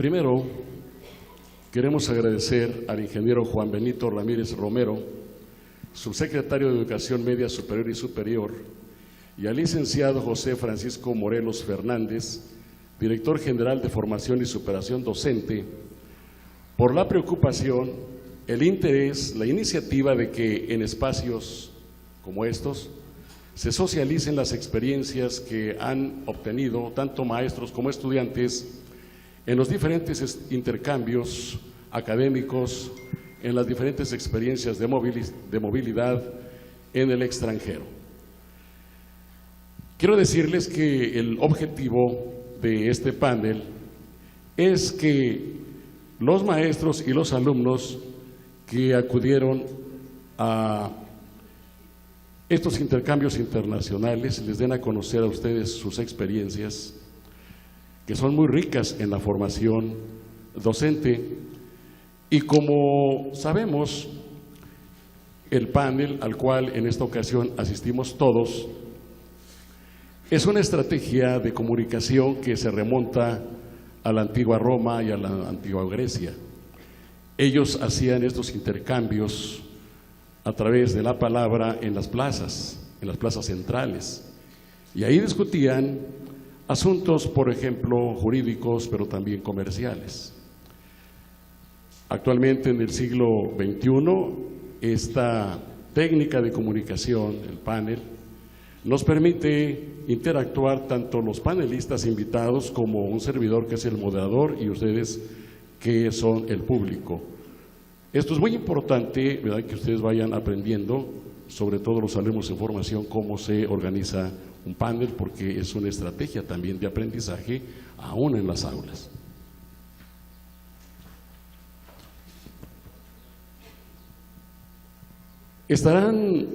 Primero, queremos agradecer al ingeniero Juan Benito Ramírez Romero, subsecretario de Educación Media Superior y Superior, y al licenciado José Francisco Morelos Fernández, director general de Formación y Superación Docente, por la preocupación, el interés, la iniciativa de que en espacios como estos se socialicen las experiencias que han obtenido tanto maestros como estudiantes en los diferentes intercambios académicos, en las diferentes experiencias de movilidad en el extranjero. Quiero decirles que el objetivo de este panel es que los maestros y los alumnos que acudieron a estos intercambios internacionales les den a conocer a ustedes sus experiencias, que son muy ricas en la formación docente. Y como sabemos, el panel al cual en esta ocasión asistimos todos es una estrategia de comunicación que se remonta a la antigua Roma y a la antigua Grecia. Ellos hacían estos intercambios a través de la palabra en las plazas centrales, y ahí discutían asuntos, por ejemplo, jurídicos, pero también comerciales. Actualmente, en el siglo XXI, esta técnica de comunicación, el panel, nos permite interactuar tanto los panelistas invitados como un servidor que es el moderador y ustedes que son el público. Esto es muy importante, ¿verdad?, que ustedes vayan aprendiendo, sobre todo los alumnos en formación, cómo se organiza un panel, porque es una estrategia también de aprendizaje aún en las aulas. Estarán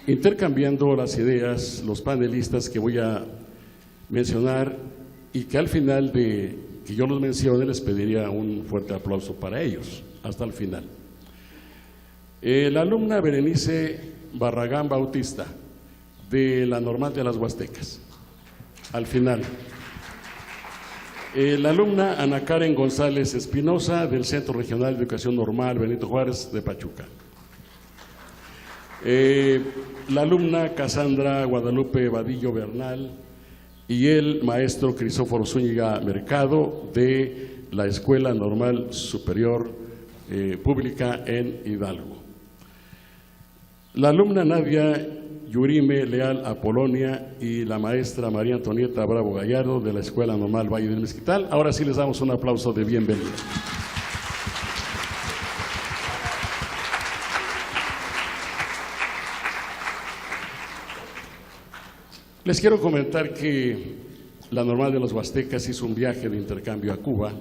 intercambiando las ideas los panelistas que voy a mencionar, y que al final de que yo los mencione les pediría un fuerte aplauso para ellos, hasta el final. La alumna Berenice Barragán Bautista, de la Normal de las Huastecas, al final. La alumna Ana Karen González Espinosa, del Centro Regional de Educación Normal Benito Juárez de Pachuca. La alumna Casandra Guadalupe Vadillo Bernal y el maestro Crisóforo Zúñiga Mercado, de la Escuela Normal Superior Pública en Hidalgo. La alumna Nadia Yurime Leal Apolonia y la maestra María Antonieta Bravo Gallardo, de la Escuela Normal Valle del Mezquital. Ahora sí les damos un aplauso de bienvenida. Les quiero comentar que la Normal de los Huastecas hizo un viaje de intercambio a Cuba,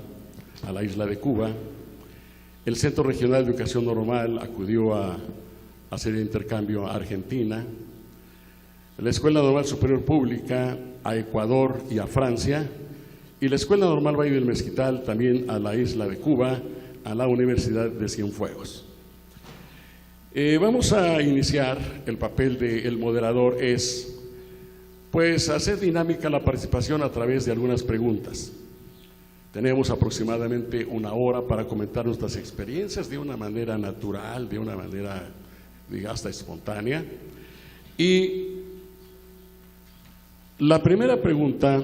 a la isla de Cuba. El Centro Regional de Educación Normal acudió a hacer el intercambio a Argentina. La Escuela Normal Superior Pública a Ecuador y a Francia. Y la Escuela Normal Valle del Mezquital también a la isla de Cuba, a la Universidad de Cienfuegos. Vamos a iniciar. El papel del moderador es pues hacer dinámica la participación a través de algunas preguntas. Tenemos aproximadamente una hora para comentar nuestras experiencias de una manera natural, de una manera, digamos, hasta espontánea. Y la primera pregunta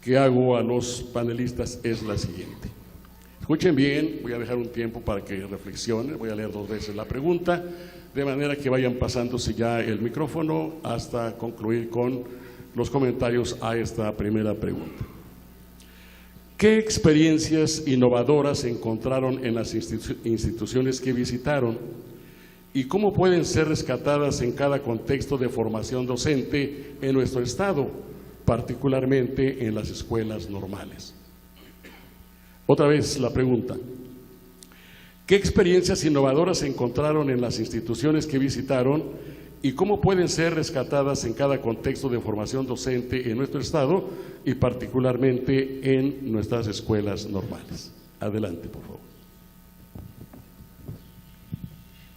que hago a los panelistas es la siguiente. Escuchen bien, voy a dejar un tiempo para que reflexionen, voy a leer 2 veces la pregunta, de manera que vayan pasándose ya el micrófono hasta concluir con los comentarios a esta primera pregunta. ¿Qué experiencias innovadoras encontraron en las instituciones que visitaron y cómo pueden ser rescatadas en cada contexto de formación docente en nuestro estado, particularmente en las escuelas normales? Otra vez la pregunta. ¿Qué experiencias innovadoras encontraron en las instituciones que visitaron y cómo pueden ser rescatadas en cada contexto de formación docente en nuestro estado y particularmente en nuestras escuelas normales? Adelante, por favor.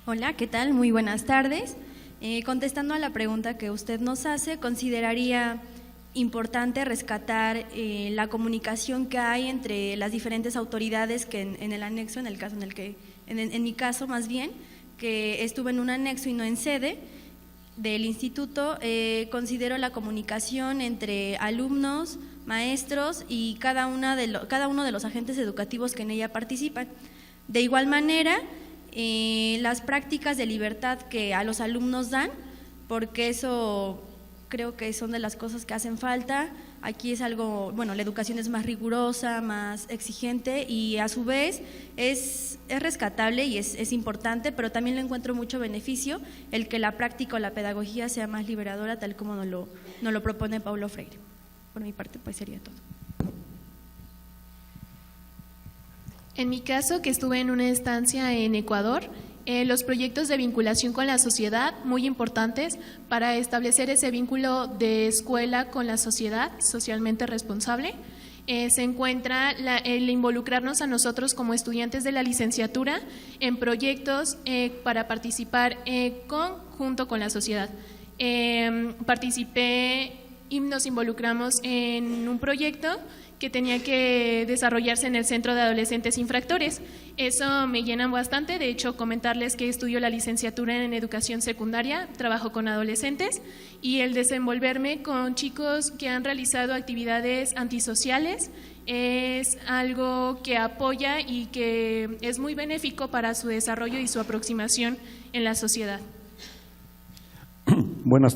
Hola, ¿qué tal? Muy buenas tardes. Contestando a la pregunta que usted nos hace, consideraría importante rescatar la comunicación que hay entre las diferentes autoridades que en el anexo, en el caso en el que, en mi caso más bien, que estuve en un anexo y no en sede del instituto, considero la comunicación entre alumnos, maestros y cada uno de los agentes educativos que en ella participan. De igual manera, las prácticas de libertad que a los alumnos dan, porque eso creo que son de las cosas que hacen falta. Aquí es algo, bueno, la educación es más rigurosa, más exigente y a su vez es rescatable y es importante, pero también le encuentro mucho beneficio el que la práctica o la pedagogía sea más liberadora, tal como nos lo propone Paulo Freire. Por mi parte, pues sería todo. En mi caso, que estuve en una estancia en Ecuador, los proyectos de vinculación con la sociedad, muy importantes para establecer ese vínculo de escuela con la sociedad socialmente responsable. Se encuentra el involucrarnos a nosotros como estudiantes de la licenciatura en proyectos para participar junto con la sociedad. Participé y nos involucramos en un proyecto que tenía que desarrollarse en el Centro de Adolescentes Infractores. Eso me llena bastante. De hecho, comentarles que estudio la licenciatura en Educación Secundaria, trabajo con adolescentes, y el desenvolverme con chicos que han realizado actividades antisociales es algo que apoya y que es muy benéfico para su desarrollo y su aproximación en la sociedad. Buenas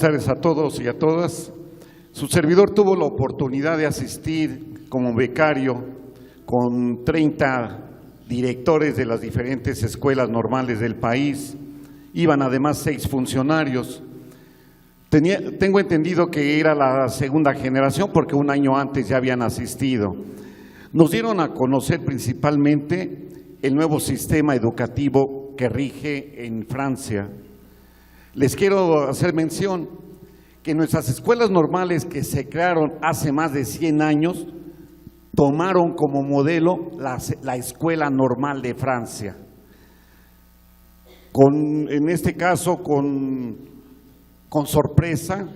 tardes a todos y a todas. Su servidor tuvo la oportunidad de asistir como becario con 30 directores de las diferentes escuelas normales del país. Iban además 6 funcionarios. Tengo entendido que era la segunda generación porque un año antes ya habían asistido. Nos dieron a conocer principalmente el nuevo sistema educativo que rige en Francia. Les quiero hacer mención que nuestras escuelas normales que se crearon hace más de 100 años tomaron como modelo la escuela normal de Francia. En este caso con sorpresa,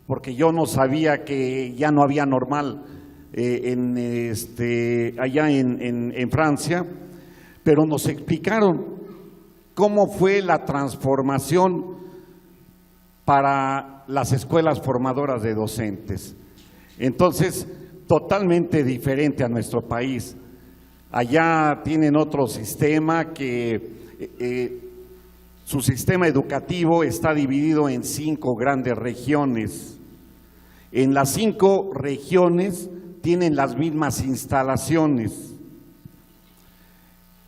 porque yo no sabía que ya no había normal allá en Francia, pero nos explicaron cómo fue la transformación para las escuelas formadoras de docentes. Entonces, totalmente diferente a nuestro país. Allá tienen otro sistema que su sistema educativo está dividido en 5 grandes regiones. En las 5 regiones tienen las mismas instalaciones.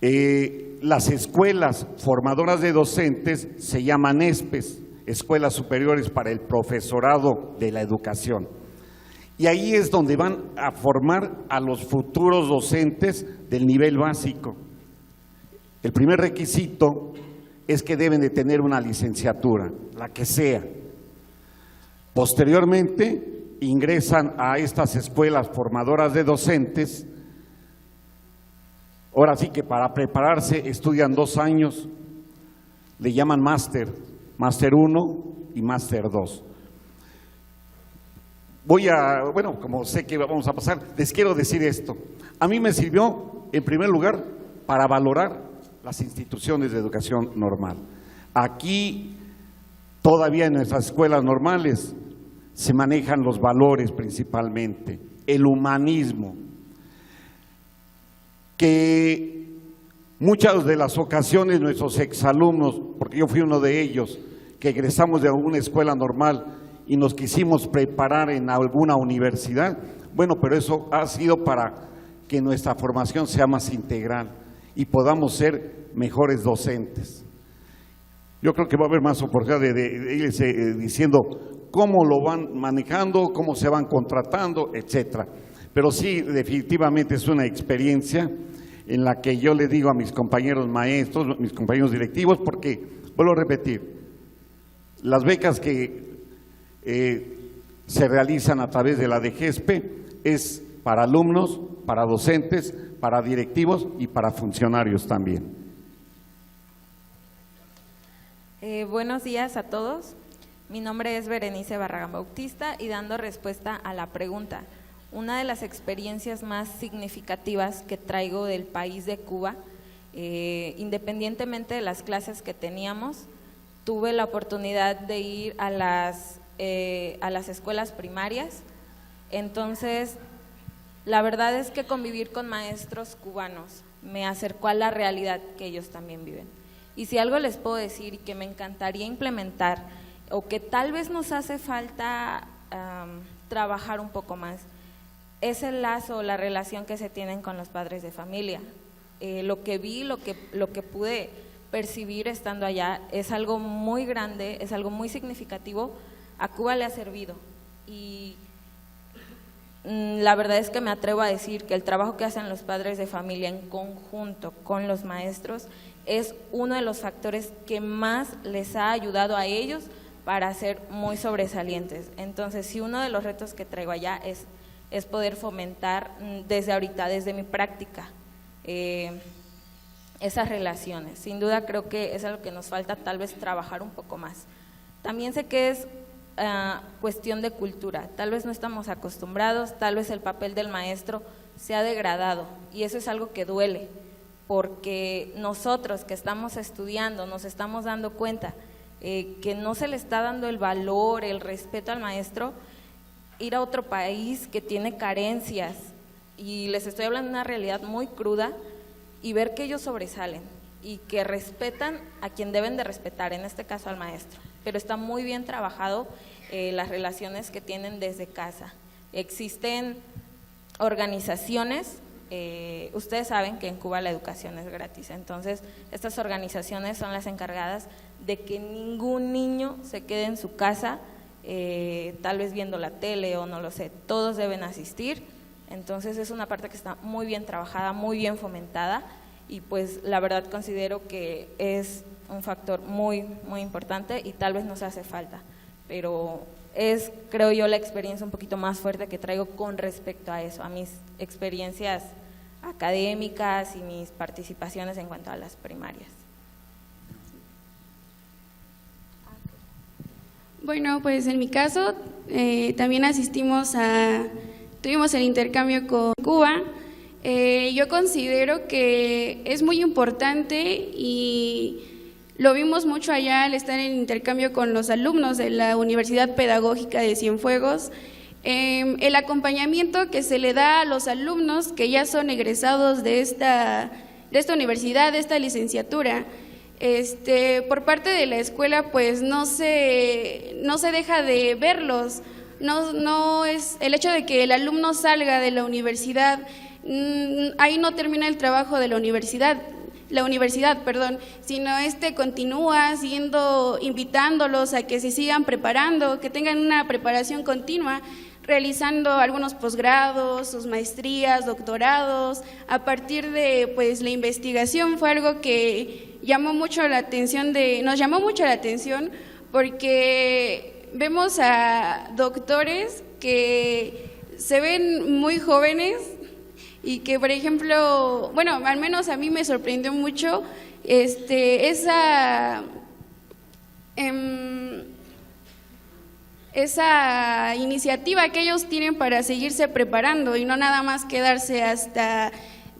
Las escuelas formadoras de docentes se llaman ESPES, Escuelas Superiores para el Profesorado de la Educación. Y ahí es donde van a formar a los futuros docentes del nivel básico. El primer requisito es que deben de tener una licenciatura, la que sea. Posteriormente ingresan a estas escuelas formadoras de docentes. Ahora sí que para prepararse estudian 2 años, le llaman máster 1 y máster 2. Como sé que vamos a pasar, les quiero decir esto. A mí me sirvió, en primer lugar, para valorar las instituciones de educación normal. Aquí, todavía en nuestras escuelas normales, se manejan los valores principalmente, el humanismo, que muchas de las ocasiones nuestros exalumnos, porque yo fui uno de ellos, que egresamos de alguna escuela normal y nos quisimos preparar en alguna universidad, bueno, pero eso ha sido para que nuestra formación sea más integral y podamos ser mejores docentes. Yo creo que va a haber más oportunidad de irse diciendo cómo lo van manejando, cómo se van contratando, etcétera. Pero sí, definitivamente es una experiencia en la que yo le digo a mis compañeros maestros, mis compañeros directivos, porque, vuelvo a repetir, las becas que se realizan a través de la DGESPE es para alumnos, para docentes, para directivos y para funcionarios también. Buenos días a todos. Mi nombre es Berenice Barragán Bautista y dando respuesta a la pregunta, una de las experiencias más significativas que traigo del país de Cuba, independientemente de las clases que teníamos, tuve la oportunidad de ir a las escuelas primarias. Entonces, la verdad es que convivir con maestros cubanos me acercó a la realidad que ellos también viven. Y si algo les puedo decir y que me encantaría implementar, o que tal vez nos hace falta trabajar un poco más, es el lazo o la relación que se tienen con los padres de familia. Lo que vi, lo que pude percibir estando allá es algo muy grande, es algo muy significativo. A Cuba le ha servido y la verdad es que me atrevo a decir que el trabajo que hacen los padres de familia en conjunto con los maestros es uno de los factores que más les ha ayudado a ellos para ser muy sobresalientes. Entonces, sí, uno de los retos que traigo allá es poder fomentar desde ahorita, desde mi práctica, esas relaciones. Sin duda creo que es algo que nos falta tal vez trabajar un poco más. También sé que es cuestión de cultura, tal vez no estamos acostumbrados, tal vez el papel del maestro se ha degradado y eso es algo que duele, porque nosotros que estamos estudiando nos estamos dando cuenta que no se le está dando el valor, el respeto al maestro. Ir a otro país que tiene carencias, y les estoy hablando de una realidad muy cruda, y ver que ellos sobresalen y que respetan a quien deben de respetar, en este caso al maestro, pero está muy bien trabajado las relaciones que tienen desde casa. Existen organizaciones, ustedes saben que en Cuba la educación es gratis, entonces estas organizaciones son las encargadas de que ningún niño se quede en su casa tal vez viendo la tele o no lo sé, todos deben asistir. Entonces es una parte que está muy bien trabajada, muy bien fomentada, y pues la verdad considero que es un factor muy, muy importante y tal vez nos hace falta, pero es, creo yo, la experiencia un poquito más fuerte que traigo con respecto a eso, a mis experiencias académicas y mis participaciones en cuanto a las primarias. Bueno, pues en mi caso también tuvimos el intercambio con Cuba. Yo considero que es muy importante y lo vimos mucho allá al estar en intercambio con los alumnos de la Universidad Pedagógica de Cienfuegos. El acompañamiento que se le da a los alumnos que ya son egresados de esta universidad, de esta licenciatura, por parte de la escuela, pues no se deja de verlos. No es el hecho de que el alumno salga de la universidad, ahí no termina el trabajo de la universidad, sino continúa invitándolos a que se sigan preparando, que tengan una preparación continua, realizando algunos posgrados, sus maestrías, doctorados. A partir de pues la investigación fue algo que nos llamó mucho la atención, porque vemos a doctores que se ven muy jóvenes y que, por ejemplo, bueno, al menos a mí me sorprendió mucho esa iniciativa que ellos tienen para seguirse preparando y no nada más quedarse hasta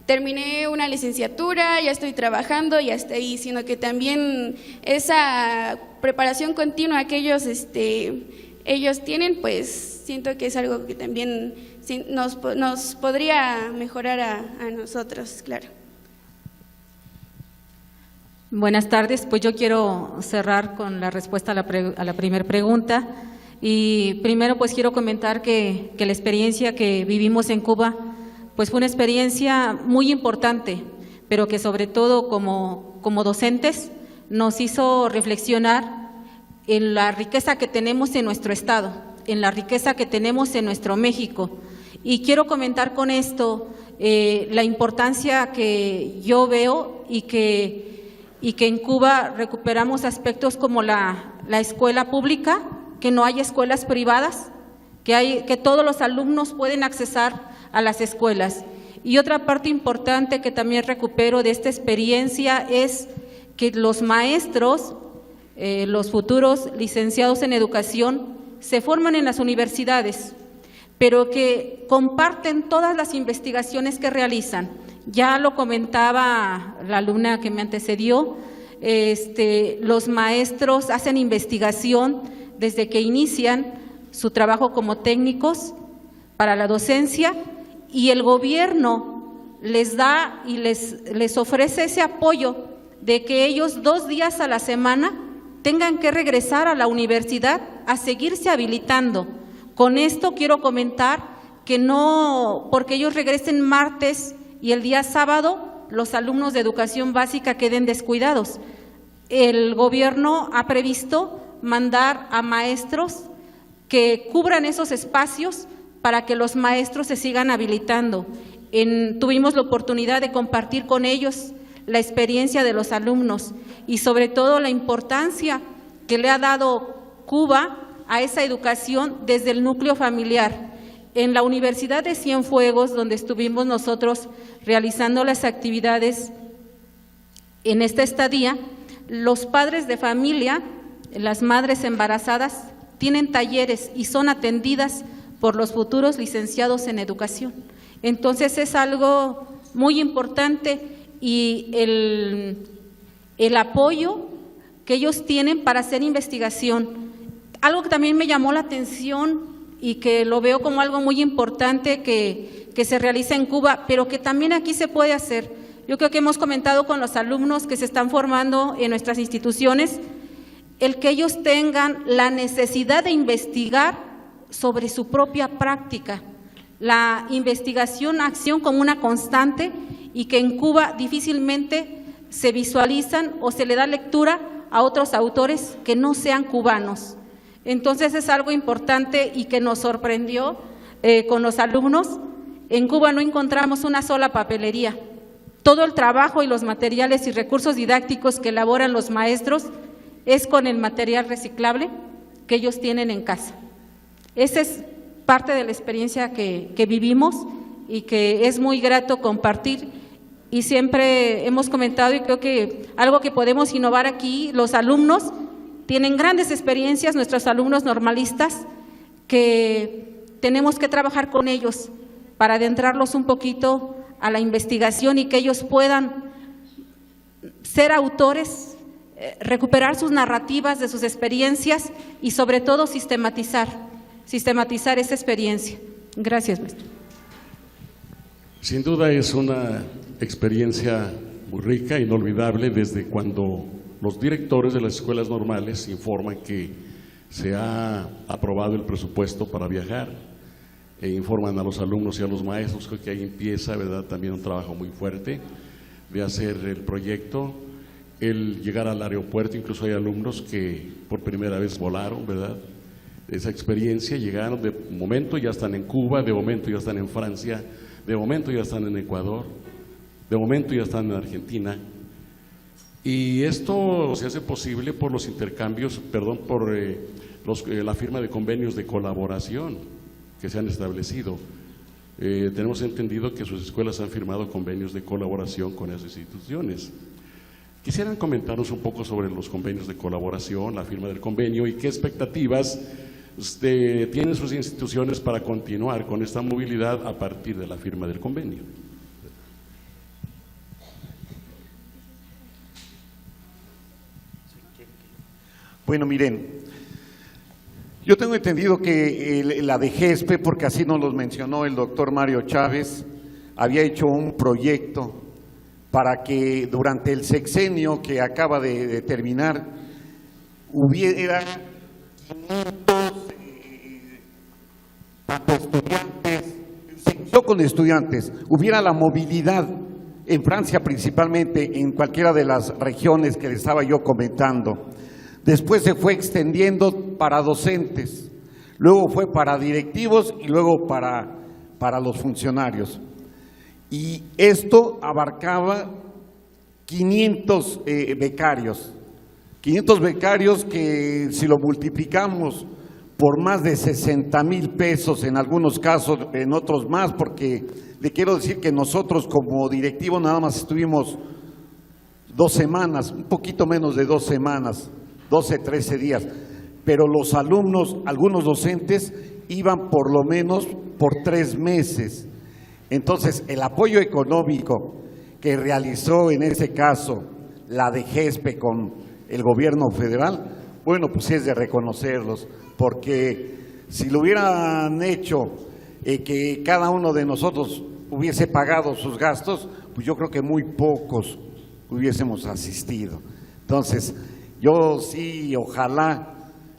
terminé una licenciatura, ya estoy trabajando y hasta ahí, sino que también esa preparación continua que ellos tienen, pues siento que es algo que también nos podría mejorar a nosotros, claro. Buenas tardes, pues yo quiero cerrar con la respuesta a la primera pregunta. Y primero pues quiero comentar que la experiencia que vivimos en Cuba pues fue una experiencia muy importante, pero que sobre todo como docentes nos hizo reflexionar en la riqueza que tenemos en nuestro estado, en la riqueza que tenemos en nuestro México. Y quiero comentar con esto la importancia que yo veo y que en Cuba recuperamos aspectos como la escuela pública, que no hay escuelas privadas, que todos los alumnos pueden accesar a las escuelas. Y otra parte importante que también recupero de esta experiencia es que los maestros los futuros licenciados en educación se forman en las universidades, pero que comparten todas las investigaciones que realizan. Ya lo comentaba la alumna que me antecedió, los maestros hacen investigación desde que inician su trabajo como técnicos para la docencia, y el gobierno les da y les ofrece ese apoyo de que ellos 2 días a la semana tengan que regresar a la universidad a seguirse habilitando. Con esto quiero comentar que no porque ellos regresen martes y el día sábado los alumnos de educación básica queden descuidados. El gobierno ha previsto mandar a maestros que cubran esos espacios para que los maestros se sigan habilitando. Tuvimos la oportunidad de compartir con ellos la experiencia de los alumnos y sobre todo la importancia que le ha dado Cuba a esa educación desde el núcleo familiar. En la Universidad de Cienfuegos, donde estuvimos nosotros realizando las actividades en esta estadía, los padres de familia, las madres embarazadas, tienen talleres y son atendidas por los futuros licenciados en educación. Entonces es algo muy importante y el apoyo que ellos tienen para hacer investigación. Algo que también me llamó la atención y que lo veo como algo muy importante que se realiza en Cuba, pero que también aquí se puede hacer. Yo creo que hemos comentado con los alumnos que se están formando en nuestras instituciones, el que ellos tengan la necesidad de investigar sobre su propia práctica, la investigación, acción como una constante, y que en Cuba difícilmente se visualizan o se le da lectura a otros autores que no sean cubanos. Entonces es algo importante y que nos sorprendió con los alumnos. En Cuba no encontramos una sola papelería. Todo el trabajo y los materiales y recursos didácticos que elaboran los maestros es con el material reciclable que ellos tienen en casa. Esa es parte de la experiencia que vivimos y que es muy grato compartir. Y siempre hemos comentado, y creo que algo que podemos innovar aquí, los alumnos tienen grandes experiencias, nuestros alumnos normalistas, que tenemos que trabajar con ellos para adentrarlos un poquito a la investigación y que ellos puedan ser autores, recuperar sus narrativas de sus experiencias y sobre todo sistematizar esa experiencia. Gracias, maestro. Sin duda es una experiencia muy rica, inolvidable, desde cuando los directores de las escuelas normales informan que se ha aprobado el presupuesto para viajar e informan a los alumnos y a los maestros. Creo que ahí empieza, ¿verdad?, también un trabajo muy fuerte de hacer el proyecto, el llegar al aeropuerto. Incluso hay alumnos que por primera vez volaron, ¿verdad?, esa experiencia, llegaron, de momento ya están en Cuba, de momento ya están en Francia, de momento ya están en Ecuador, de momento ya están en Argentina. Y esto se hace posible por los intercambios, por la firma de convenios de colaboración que se han establecido. Tenemos entendido que sus escuelas han firmado convenios de colaboración con esas instituciones. Quisieran comentarnos un poco sobre los convenios de colaboración, la firma del convenio y qué expectativas tienen sus instituciones para continuar con esta movilidad a partir de la firma del convenio. Bueno, miren, yo tengo entendido que la DGESPE, porque así nos los mencionó el doctor Mario Chávez, había hecho un proyecto para que durante el sexenio que acaba de terminar hubiera 500 estudiantes, no con estudiantes, hubiera la movilidad en Francia principalmente, en cualquiera de las regiones que les estaba yo comentando. Después se fue extendiendo para docentes, luego fue para directivos y luego para los funcionarios. Y esto abarcaba 500 becarios. 500 becarios que si lo multiplicamos por más de 60,000 pesos en algunos casos, en otros más, porque le quiero decir que nosotros como directivo nada más estuvimos 2 semanas, un poquito menos de 2 semanas, 12, 13 días, pero los alumnos, algunos docentes, iban por lo menos por 3 meses. Entonces, el apoyo económico que realizó en ese caso la DGESPE con el gobierno federal, bueno, pues es de reconocerlos, porque si lo hubieran hecho que cada uno de nosotros hubiese pagado sus gastos, pues yo creo que muy pocos hubiésemos asistido. Entonces, yo sí, ojalá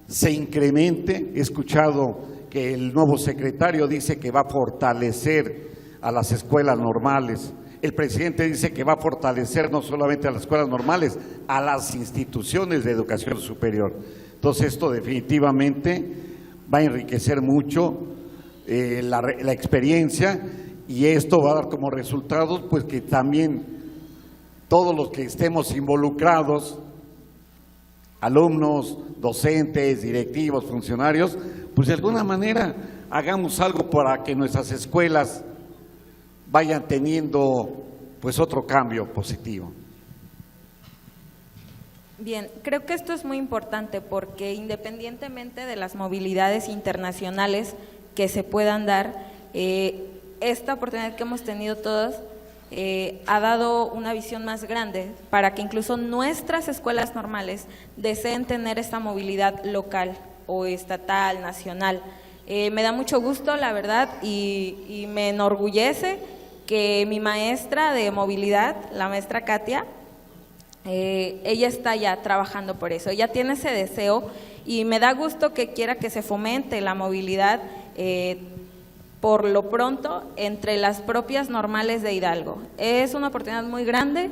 se incremente. He escuchado que el nuevo secretario dice que va a fortalecer a las escuelas normales. El presidente dice que va a fortalecer no solamente a las escuelas normales, a las instituciones de educación superior. Entonces, esto definitivamente va a enriquecer mucho la experiencia, y esto va a dar como resultados pues que también todos los que estemos involucrados, alumnos, docentes, directivos, funcionarios, pues de alguna manera hagamos algo para que nuestras escuelas vayan teniendo pues otro cambio positivo. Bien, creo que esto es muy importante porque independientemente de las movilidades internacionales que se puedan dar, esta oportunidad que hemos tenido todos ha dado una visión más grande para que incluso nuestras escuelas normales deseen tener esta movilidad local o estatal, nacional. Me da mucho gusto, la verdad, y me enorgullece que mi maestra de movilidad, la maestra Katia, ella está ya trabajando por eso, ella tiene ese deseo y me da gusto que quiera que se fomente la movilidad por lo pronto entre las propias normales de Hidalgo. Es una oportunidad muy grande,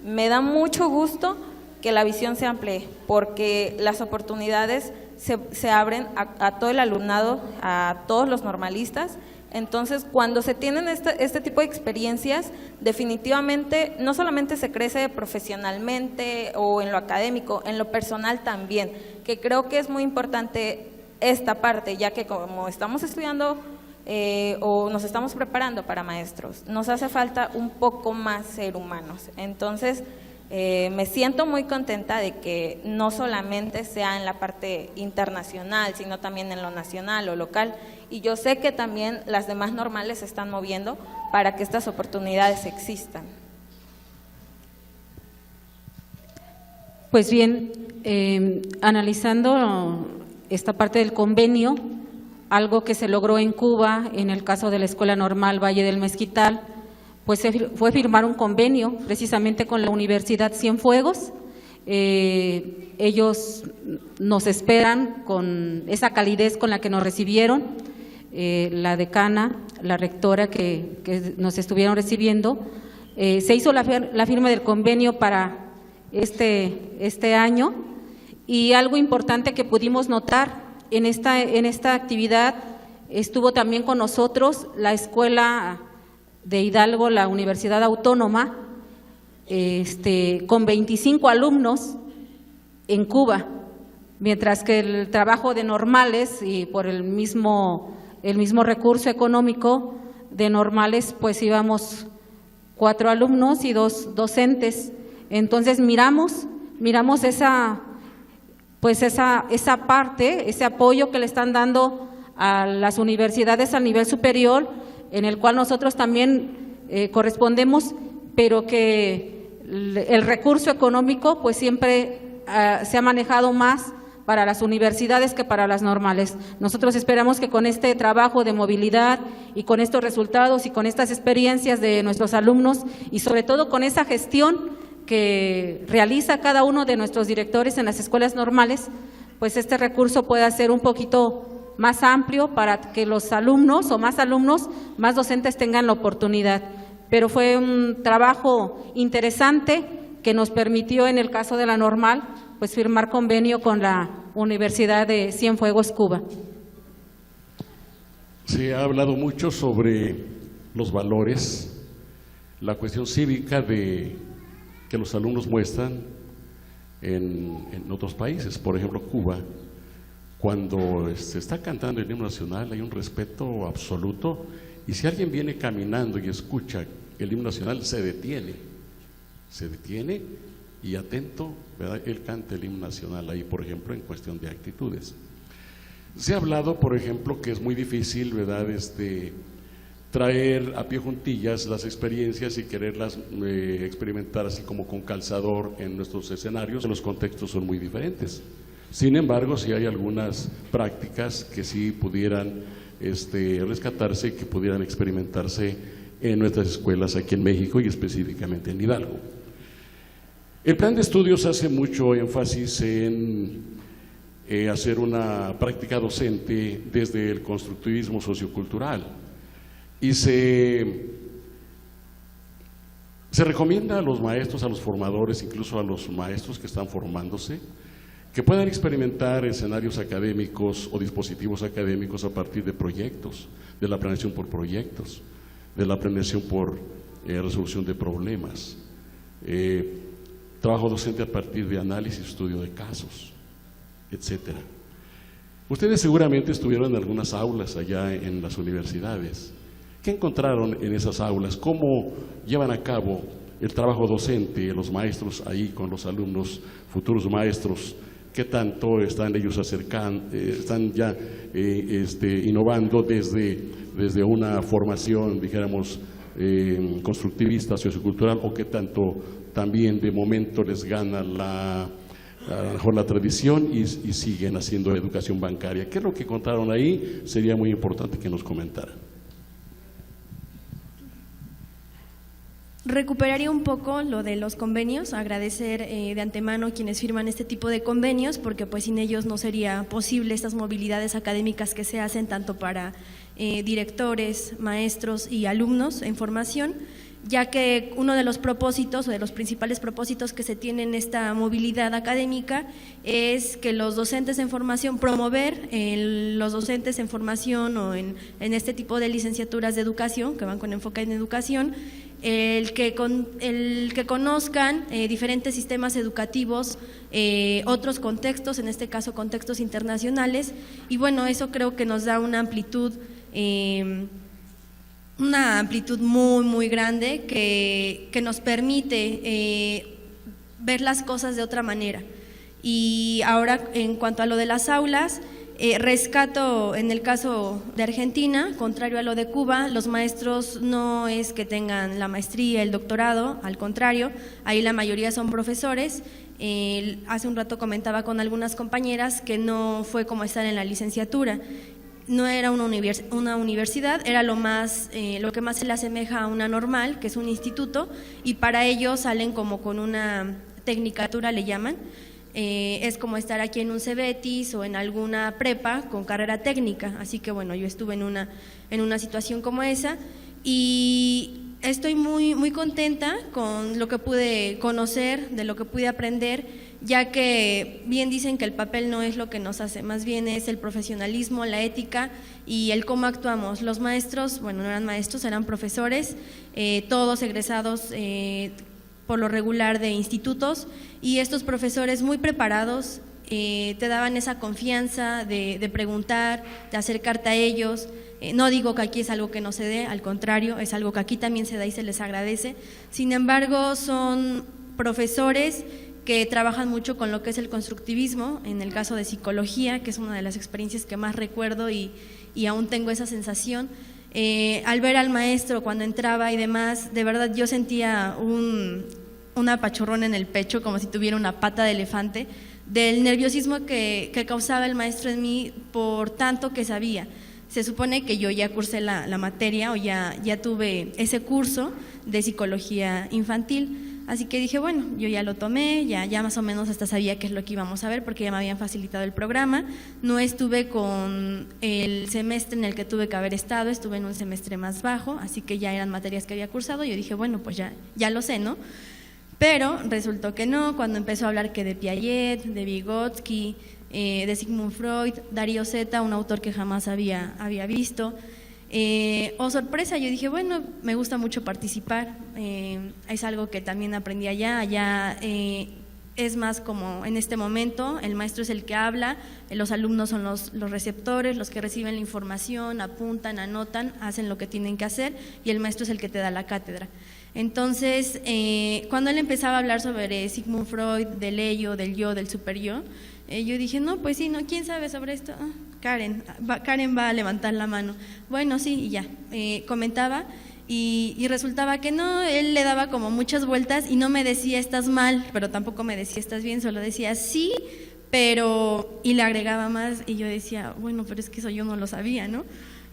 me da mucho gusto que la visión se amplíe porque las oportunidades se abren a todo el alumnado, a todos los normalistas. Entonces, cuando se tienen este tipo de experiencias, definitivamente no solamente se crece profesionalmente o en lo académico, en lo personal también, que creo que es muy importante esta parte, ya que como estamos estudiando o nos estamos preparando para maestros, nos hace falta un poco más ser humanos. Entonces, me siento muy contenta de que no solamente sea en la parte internacional, sino también en lo nacional o local, y yo sé que también las demás normales se están moviendo para que estas oportunidades existan. Pues bien, analizando esta parte del convenio, algo que se logró en Cuba, en el caso de la Escuela Normal Valle del Mezquital, pues fue firmar un convenio precisamente con la Universidad Cienfuegos. Ellos nos esperan con esa calidez con la que nos recibieron, la decana, la rectora que nos estuvieron recibiendo. Se hizo la firma del convenio para este año, y algo importante que pudimos notar en esta actividad, estuvo también con nosotros la Escuela de Hidalgo, la Universidad Autónoma, con 25 alumnos en Cuba, mientras que el trabajo de normales y por el mismo recurso económico de normales, pues íbamos 4 alumnos y 2 docentes. Entonces miramos esa parte, ese apoyo que le están dando a las universidades a nivel superior, en el cual nosotros también correspondemos, pero que el recurso económico pues siempre se ha manejado más para las universidades que para las normales. Nosotros esperamos que con este trabajo de movilidad y con estos resultados y con estas experiencias de nuestros alumnos y sobre todo con esa gestión que realiza cada uno de nuestros directores en las escuelas normales, pues este recurso pueda ser un poquito más amplio para que los alumnos o más alumnos, más docentes tengan la oportunidad. Pero fue un trabajo interesante que nos permitió, en el caso de la normal, pues firmar convenio con la Universidad de Cienfuegos, Cuba. Se ha hablado mucho sobre los valores, la cuestión cívica que los alumnos muestran en otros países. Por ejemplo, Cuba, cuando se está cantando el himno nacional hay un respeto absoluto, y si alguien viene caminando y escucha el himno nacional se detiene y atento, ¿verdad? Él canta el himno nacional ahí, por ejemplo, en cuestión de actitudes. Se ha hablado, por ejemplo, que es muy difícil, ¿verdad?, traer a pie juntillas las experiencias y quererlas experimentar así como con calzador en nuestros escenarios. Los contextos son muy diferentes. Sin embargo, sí hay algunas prácticas que sí pudieran rescatarse y que pudieran experimentarse en nuestras escuelas aquí en México y específicamente en Hidalgo. El plan de estudios hace mucho énfasis en hacer una práctica docente desde el constructivismo sociocultural y se recomienda a los maestros, a los formadores, incluso a los maestros que están formándose, que puedan experimentar escenarios académicos o dispositivos académicos a partir de proyectos, de la planeación por proyectos, de la planeación por resolución de problemas, trabajo docente a partir de análisis, estudio de casos, etcétera. Ustedes seguramente estuvieron en algunas aulas allá en las universidades. ¿Qué encontraron en esas aulas? ¿Cómo llevan a cabo el trabajo docente, los maestros ahí con los alumnos, futuros maestros? ¿Qué tanto están ellos están ya innovando desde una formación, dijéramos, constructivista, sociocultural, o qué tanto también de momento les gana a lo mejor la tradición y siguen haciendo educación bancaria? ¿Qué es lo que contaron ahí? Sería muy importante que nos comentaran. Recuperaría un poco lo de los convenios, agradecer de antemano quienes firman este tipo de convenios, porque pues sin ellos no sería posible estas movilidades académicas que se hacen tanto para directores, maestros y alumnos en formación, ya que uno de los propósitos o de los principales propósitos que se tiene en esta movilidad académica es que los docentes en formación, promover los docentes en formación o en este tipo de licenciaturas de educación que van con enfoque en educación, el que conozcan diferentes sistemas educativos, otros contextos, en este caso contextos internacionales, y bueno, eso creo que nos da una amplitud muy, muy grande que nos permite ver las cosas de otra manera. Y ahora, en cuanto a lo de las aulas, rescato en el caso de Argentina, contrario a lo de Cuba, los maestros no es que tengan la maestría, el doctorado, al contrario, ahí la mayoría son profesores. Hace un rato comentaba con algunas compañeras que no fue como estar en la licenciatura. No era una universidad, era lo que más se le asemeja a una normal, que es un instituto, y para ellos salen como con una tecnicatura, le llaman. Es como estar aquí en un CEBETIS o en alguna prepa con carrera técnica, así que bueno, yo estuve en una situación como esa y estoy muy, muy contenta con lo que pude conocer, de lo que pude aprender, ya que bien dicen que el papel no es lo que nos hace, más bien es el profesionalismo, la ética y el cómo actuamos. Los maestros, bueno, no eran maestros, eran profesores, todos egresados por lo regular de institutos, y estos profesores muy preparados te daban esa confianza de preguntar, de acercarte a ellos. No digo que aquí es algo que no se dé, al contrario, es algo que aquí también se da y se les agradece. Sin embargo, son profesores que trabajan mucho con lo que es el constructivismo, en el caso de psicología, que es una de las experiencias que más recuerdo y aún tengo esa sensación. Al ver al maestro cuando entraba y demás, de verdad yo sentía un apachurrón en el pecho, como si tuviera una pata de elefante, del nerviosismo que causaba el maestro en mí por tanto que sabía. Se supone que yo ya cursé la materia o ya tuve ese curso de psicología infantil, así que dije, bueno, yo ya lo tomé, ya más o menos hasta sabía qué es lo que íbamos a ver porque ya me habían facilitado el programa. No estuve con el semestre en el que tuve que haber estado, estuve en un semestre más bajo, así que ya eran materias que había cursado. Yo dije, bueno, pues ya lo sé, ¿no? Pero resultó que no, cuando empezó a hablar que de Piaget, de Vygotsky, de Sigmund Freud, Darío Zeta, un autor que jamás había visto. Oh, sorpresa, yo dije, bueno, me gusta mucho participar, es algo que también aprendí allá es más como en este momento, el maestro es el que habla, los alumnos son los receptores, los que reciben la información, apuntan, anotan, hacen lo que tienen que hacer y el maestro es el que te da la cátedra. Entonces, cuando él empezaba a hablar sobre Sigmund Freud, del ello, del yo, del superyo, yo dije, no, pues sí, no, ¿quién sabe sobre esto? Ah, Karen va a levantar la mano. Bueno, sí, y ya, comentaba. Y resultaba que no, él le daba como muchas vueltas y no me decía estás mal, pero tampoco me decía estás bien, solo decía sí, pero, y le agregaba más y yo decía, bueno, pero es que eso yo no lo sabía, ¿no?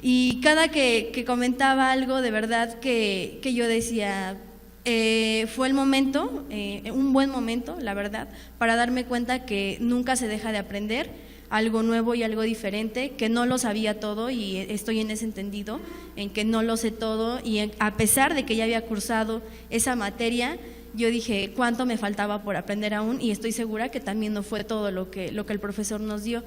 Y cada que comentaba algo de verdad que yo decía, fue el momento, un buen momento, la verdad, para darme cuenta que nunca se deja de aprender algo nuevo y algo diferente, que no lo sabía todo y estoy en ese entendido, en que no lo sé todo y a pesar de que ya había cursado esa materia, yo dije cuánto me faltaba por aprender aún y estoy segura que también no fue todo lo que el profesor nos dio.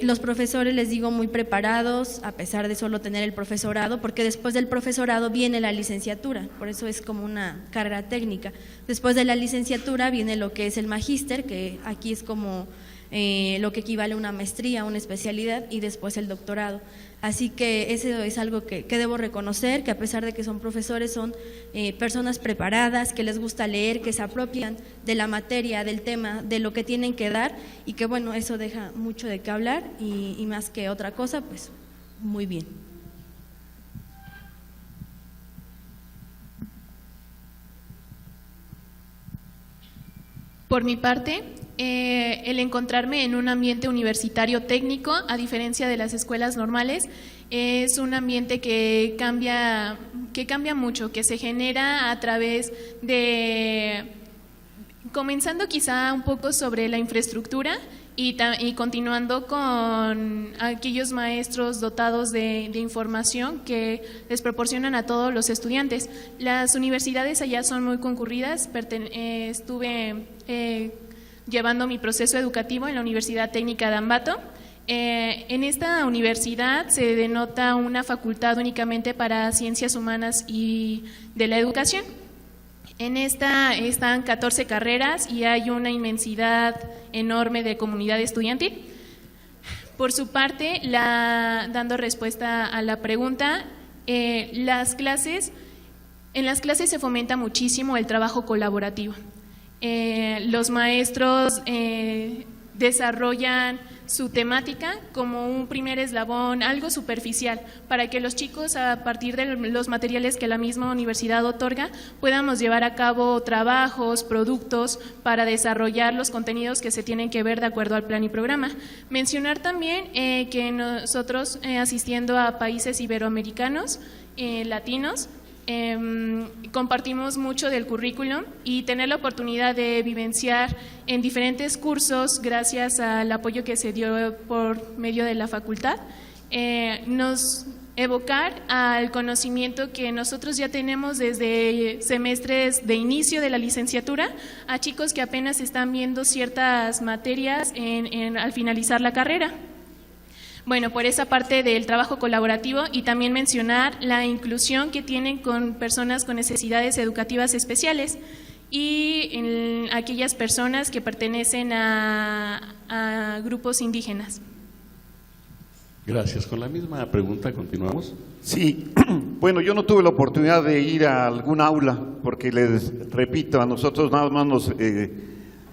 Los profesores, les digo, muy preparados, a pesar de solo tener el profesorado, porque después del profesorado viene la licenciatura, por eso es como una carrera técnica. Después de la licenciatura viene lo que es el magíster, que aquí es como lo que equivale a una maestría, una especialidad, y después el doctorado. Así que eso es algo que debo reconocer, que a pesar de que son profesores, son personas preparadas, que les gusta leer, que se apropian de la materia, del tema, de lo que tienen que dar, y que bueno, eso deja mucho de qué hablar, y más que otra cosa, pues muy bien. Por mi parte, el encontrarme en un ambiente universitario técnico, a diferencia de las escuelas normales, es un ambiente que cambia mucho, que se genera a través de, comenzando quizá un poco sobre la infraestructura y continuando con aquellos maestros dotados de información que les proporcionan a todos los estudiantes. Las universidades allá son muy concurridas, estuve llevando mi proceso educativo en la Universidad Técnica de Ambato. En esta universidad se denota una facultad únicamente para ciencias humanas y de la educación. En esta están 14 carreras y hay una inmensidad enorme de comunidad estudiantil. Por su parte, dando respuesta a la pregunta, en las clases se fomenta muchísimo el trabajo colaborativo. Los maestros desarrollan su temática como un primer eslabón, algo superficial, para que los chicos, a partir de los materiales que la misma universidad otorga, podamos llevar a cabo trabajos, productos, para desarrollar los contenidos que se tienen que ver de acuerdo al plan y programa. Mencionar también que nosotros, asistiendo a países iberoamericanos, latinos, compartimos mucho del currículum y tener la oportunidad de vivenciar en diferentes cursos, gracias al apoyo que se dio por medio de la facultad, nos evocar al conocimiento que nosotros ya tenemos desde semestres de inicio de la licenciatura a chicos que apenas están viendo ciertas materias al finalizar la carrera. Bueno, por esa parte del trabajo colaborativo y también mencionar la inclusión que tienen con personas con necesidades educativas especiales y en aquellas personas que pertenecen a grupos indígenas. Gracias. Con la misma pregunta continuamos. Sí, bueno, yo no tuve la oportunidad de ir a algún aula porque les repito, a nosotros nada más nos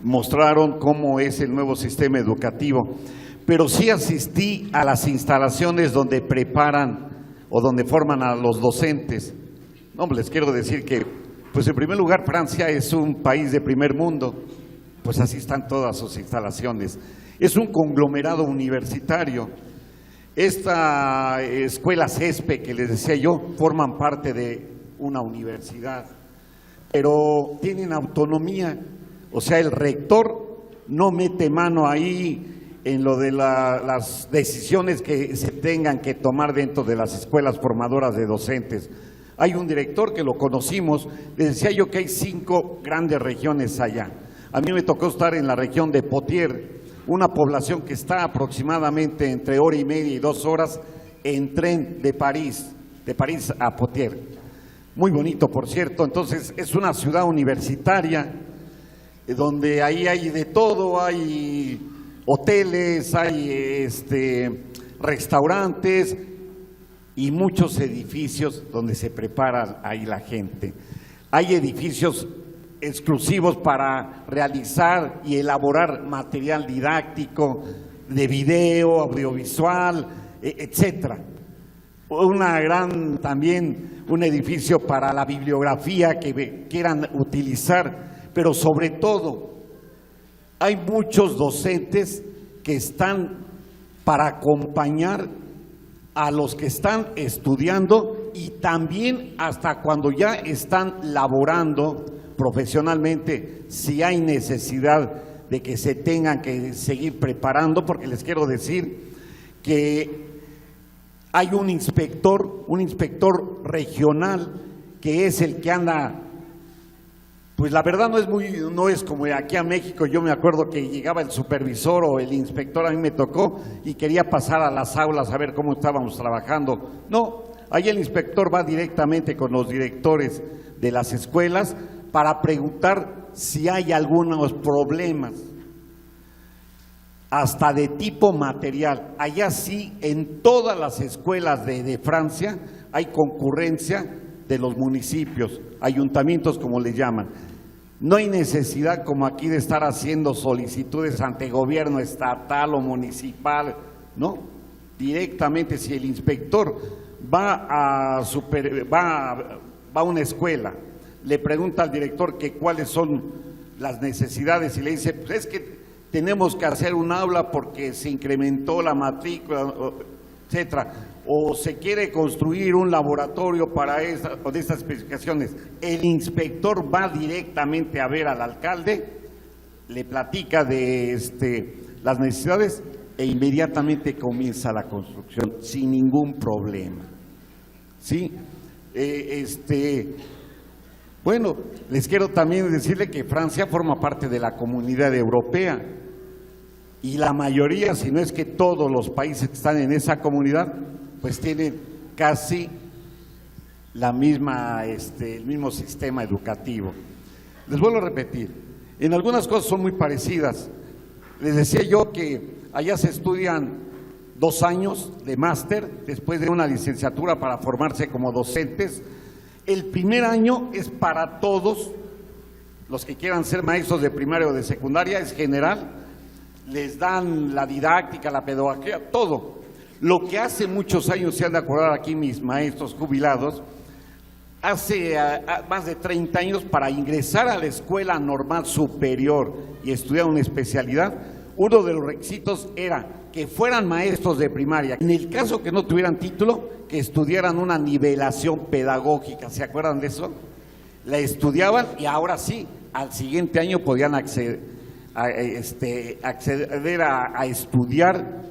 mostraron cómo es el nuevo sistema educativo. Pero sí asistí a las instalaciones donde preparan o donde forman a los docentes. No, les quiero decir que, pues en primer lugar, Francia es un país de primer mundo, pues así están todas sus instalaciones. Es un conglomerado universitario. Esta escuela CESPE que les decía yo, forman parte de una universidad, pero tienen autonomía, o sea, el rector no mete mano ahí en lo de las decisiones que se tengan que tomar dentro de las escuelas formadoras de docentes. Hay un director que lo conocimos, les decía yo que hay 5 grandes regiones allá. A mí me tocó estar en la región de Poitiers, una población que está aproximadamente entre hora y media y 2 horas en tren de París a Poitiers. Muy bonito, por cierto. Entonces es una ciudad universitaria donde ahí hay de todo, hay hoteles, hay restaurantes y muchos edificios donde se prepara ahí la gente. hay edificios exclusivos para realizar y elaborar material didáctico, de video, audiovisual, etcétera. También un edificio para la bibliografía que quieran utilizar, pero sobre todo hay muchos docentes que están para acompañar a los que están estudiando y también hasta cuando ya están laborando profesionalmente, si hay necesidad de que se tengan que seguir preparando, porque les quiero decir que hay un inspector regional que es el que anda, pues la verdad no es como aquí a México. Yo me acuerdo que llegaba el supervisor o el inspector, a mí me tocó, y quería pasar a las aulas a ver cómo estábamos trabajando. No, ahí el inspector va directamente con los directores de las escuelas para preguntar si hay algunos problemas, hasta de tipo material. Allá sí, en todas las escuelas de Francia hay concurrencia de los municipios, ayuntamientos como les llaman. No hay necesidad como aquí de estar haciendo solicitudes ante gobierno estatal o municipal, ¿no? Directamente, si el inspector va a una escuela, le pregunta al director que cuáles son las necesidades y le dice, pues es que tenemos que hacer un aula porque se incrementó la matrícula, etcétera, o se quiere construir un laboratorio para estas especificaciones. El inspector va directamente a ver al alcalde, le platica de las necesidades e inmediatamente comienza la construcción sin ningún problema. ¿Sí? Bueno, les quiero también decirle que Francia forma parte de la Comunidad Europea y la mayoría, si no es que todos los países que están en esa comunidad, pues tienen casi el mismo sistema educativo. Les vuelvo a repetir, en algunas cosas son muy parecidas. Les decía yo que allá se estudian 2 años de máster después de una licenciatura para formarse como docentes. El primer año es para todos los que quieran ser maestros de primaria o de secundaria, es general, les dan la didáctica, la pedagogía, todo. Lo que hace muchos años, se han de acordar aquí mis maestros jubilados, hace más de 30 años, para ingresar a la escuela normal superior y estudiar una especialidad, uno de los requisitos era que fueran maestros de primaria. En el caso que no tuvieran título, que estudiaran una nivelación pedagógica. ¿Se acuerdan de eso? La estudiaban y ahora sí, al siguiente año podían acceder a estudiar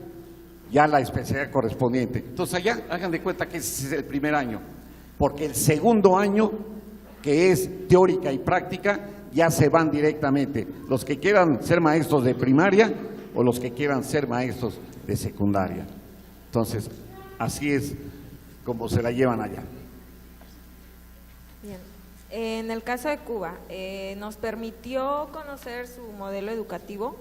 ya la especialidad correspondiente. Entonces allá, hagan de cuenta que ese es el primer año, porque el segundo año, que es teórica y práctica, ya se van directamente los que quieran ser maestros de primaria o los que quieran ser maestros de secundaria. Entonces, así es como se la llevan allá. Bien. En el caso de Cuba, nos permitió conocer su modelo educativo.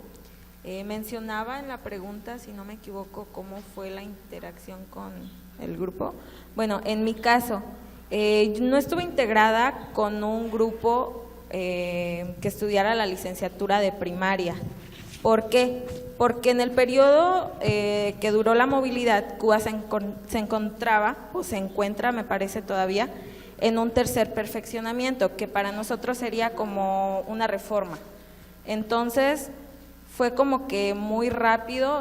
Mencionaba en la pregunta, si no me equivoco, cómo fue la interacción con el grupo. Bueno, en mi caso, no estuve integrada con un grupo que estudiara la licenciatura de primaria. ¿Por qué? Porque en el periodo que duró la movilidad, Cuba se encontraba, o se encuentra, me parece todavía, en un tercer perfeccionamiento, que para nosotros sería como una reforma. Entonces, fue como que muy rápido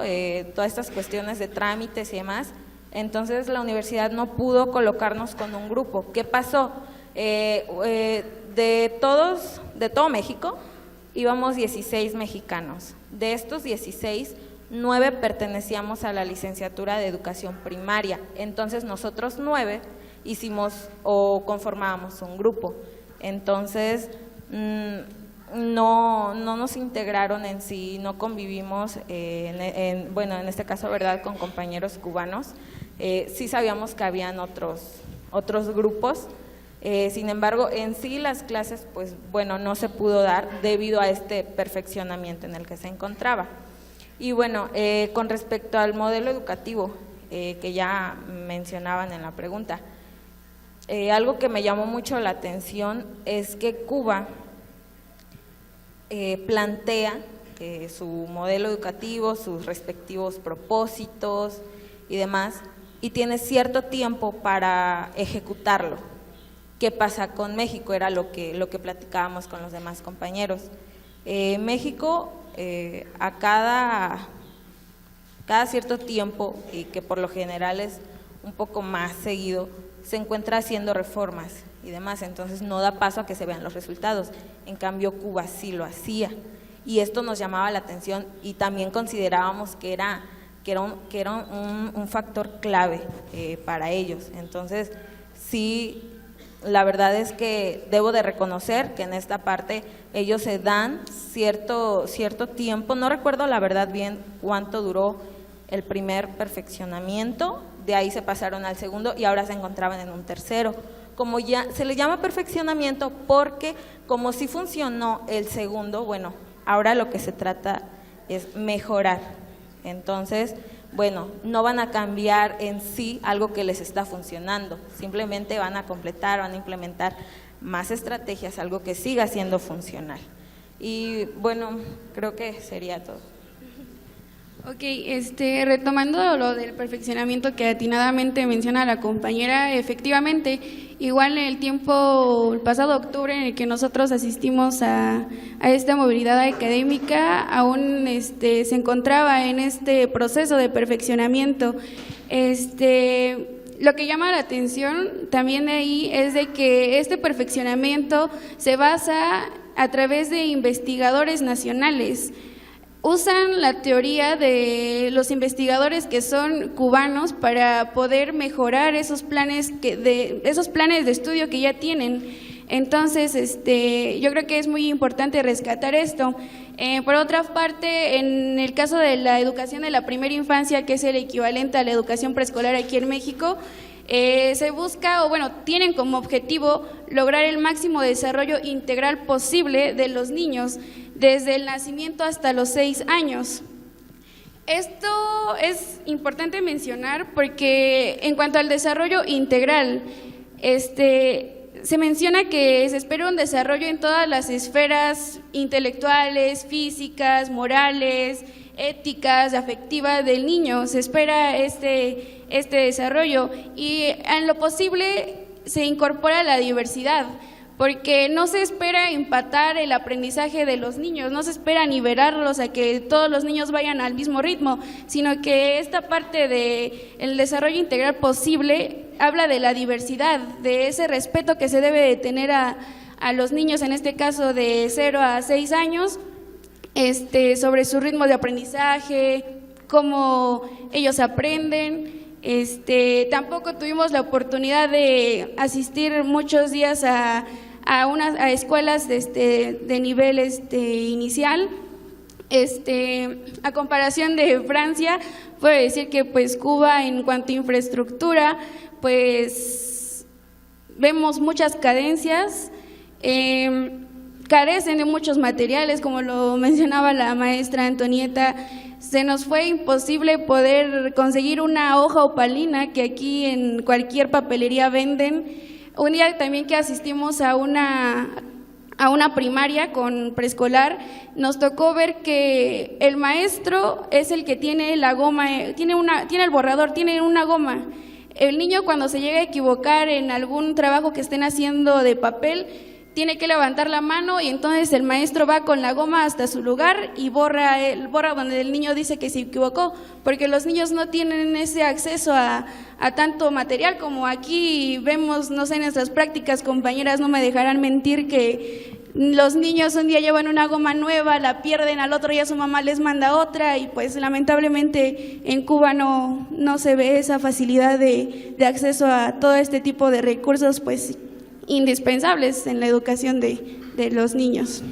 todas estas cuestiones de trámites y demás. Entonces, la universidad no pudo colocarnos con un grupo. ¿Qué pasó? De todo México, íbamos 16 mexicanos. De estos 16, 9 pertenecíamos a la licenciatura de educación primaria. Entonces nosotros 9 hicimos o conformábamos un grupo. Entonces no nos integraron en sí, no convivimos, bueno, en este caso, ¿verdad?, con compañeros cubanos. Sí sabíamos que habían otros grupos. Sin embargo, en sí las clases, pues bueno, no se pudo dar debido a este perfeccionamiento en el que se encontraba. Y bueno, con respecto al modelo educativo que ya mencionaban en la pregunta, algo que me llamó mucho la atención es que Cuba plantea su modelo educativo, sus respectivos propósitos y demás, y tiene cierto tiempo para ejecutarlo. ¿Qué pasa con México? Era lo que platicábamos con los demás compañeros. México a cada cierto tiempo, y que por lo general es un poco más seguido, se encuentra haciendo reformas y demás, entonces no da paso a que se vean los resultados. En cambio Cuba sí lo hacía, y esto nos llamaba la atención, y también considerábamos que era un factor clave para ellos. Entonces sí, la verdad es que debo de reconocer que en esta parte ellos se dan cierto tiempo, no recuerdo la verdad bien cuánto duró el primer perfeccionamiento, de ahí se pasaron al segundo y ahora se encontraban en un tercero. Como ya se le llama perfeccionamiento porque como sí funcionó el segundo, bueno, ahora lo que se trata es mejorar. Entonces, bueno, no van a cambiar en sí algo que les está funcionando, simplemente van a completar, van a implementar más estrategias, algo que siga siendo funcional. Y bueno, creo que sería todo. Ok, retomando lo del perfeccionamiento que atinadamente menciona la compañera, efectivamente, igual en el pasado octubre en el que nosotros asistimos a esta movilidad académica, aún se encontraba en este proceso de perfeccionamiento. Lo que llama la atención también de ahí es de que este perfeccionamiento se basa a través de investigadores nacionales. Usan la teoría de los investigadores que son cubanos para poder mejorar esos planes de estudio que ya tienen. Entonces, yo creo que es muy importante rescatar esto. Por otra parte, en el caso de la educación de la primera infancia, que es el equivalente a la educación preescolar aquí en México, se busca, o bueno, tienen como objetivo lograr el máximo desarrollo integral posible de los niños, desde el nacimiento hasta los 6 años. Esto es importante mencionar porque en cuanto al desarrollo integral, se menciona que se espera un desarrollo en todas las esferas intelectuales, físicas, morales, éticas, afectivas del niño. Se espera este desarrollo y en lo posible se incorpora la diversidad, porque no se espera empatar el aprendizaje de los niños, no se espera nivelarlos a que todos los niños vayan al mismo ritmo, sino que esta parte del desarrollo integral posible habla de la diversidad, de ese respeto que se debe de tener a los niños, en este caso de 0 a 6 años, sobre su ritmo de aprendizaje, cómo ellos aprenden. Tampoco tuvimos la oportunidad de asistir muchos días a escuelas de nivel inicial. A comparación de Francia, puedo decir que pues Cuba, en cuanto a infraestructura, pues vemos muchas carencias, carecen de muchos materiales, como lo mencionaba la maestra Antonieta. Se nos fue imposible poder conseguir una hoja opalina que aquí en cualquier papelería venden. Un día también que asistimos a una primaria con preescolar, nos tocó ver que el maestro es el que tiene la goma, tiene el borrador, tiene una goma. El niño, cuando se llega a equivocar en algún trabajo que estén haciendo de papel, tiene que levantar la mano y entonces el maestro va con la goma hasta su lugar y borra donde el niño dice que se equivocó, porque los niños no tienen ese acceso a tanto material como aquí vemos, no sé, en nuestras prácticas, compañeras no me dejarán mentir, que los niños un día llevan una goma nueva, la pierden, al otro día su mamá les manda otra, y pues lamentablemente en Cuba no se ve esa facilidad de acceso a todo este tipo de recursos pues indispensables en la educación de los niños.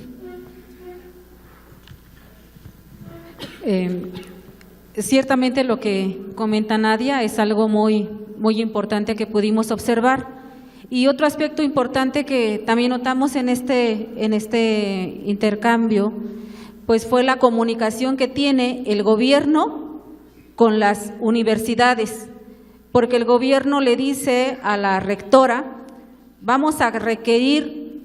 Ciertamente lo que comenta Nadia es algo muy importante que pudimos observar. Y otro aspecto importante que también notamos en este intercambio, pues fue la comunicación que tiene el gobierno con las universidades, porque el gobierno le dice a la rectora vamos a requerir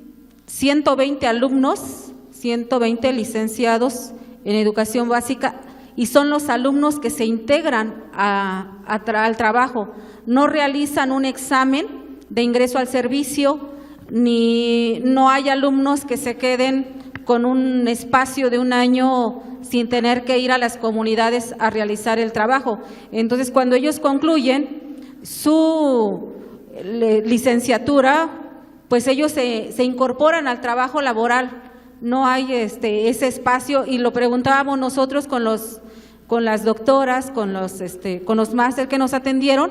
120 alumnos, 120 licenciados en educación básica, y son los alumnos que se integran al trabajo. No realizan un examen de ingreso al servicio, ni no hay alumnos que se queden con un espacio de un año sin tener que ir a las comunidades a realizar el trabajo. Entonces, cuando ellos concluyen su licenciatura, pues ellos se incorporan al trabajo laboral. No hay ese espacio, y lo preguntábamos nosotros con las doctoras, con los máster que nos atendieron,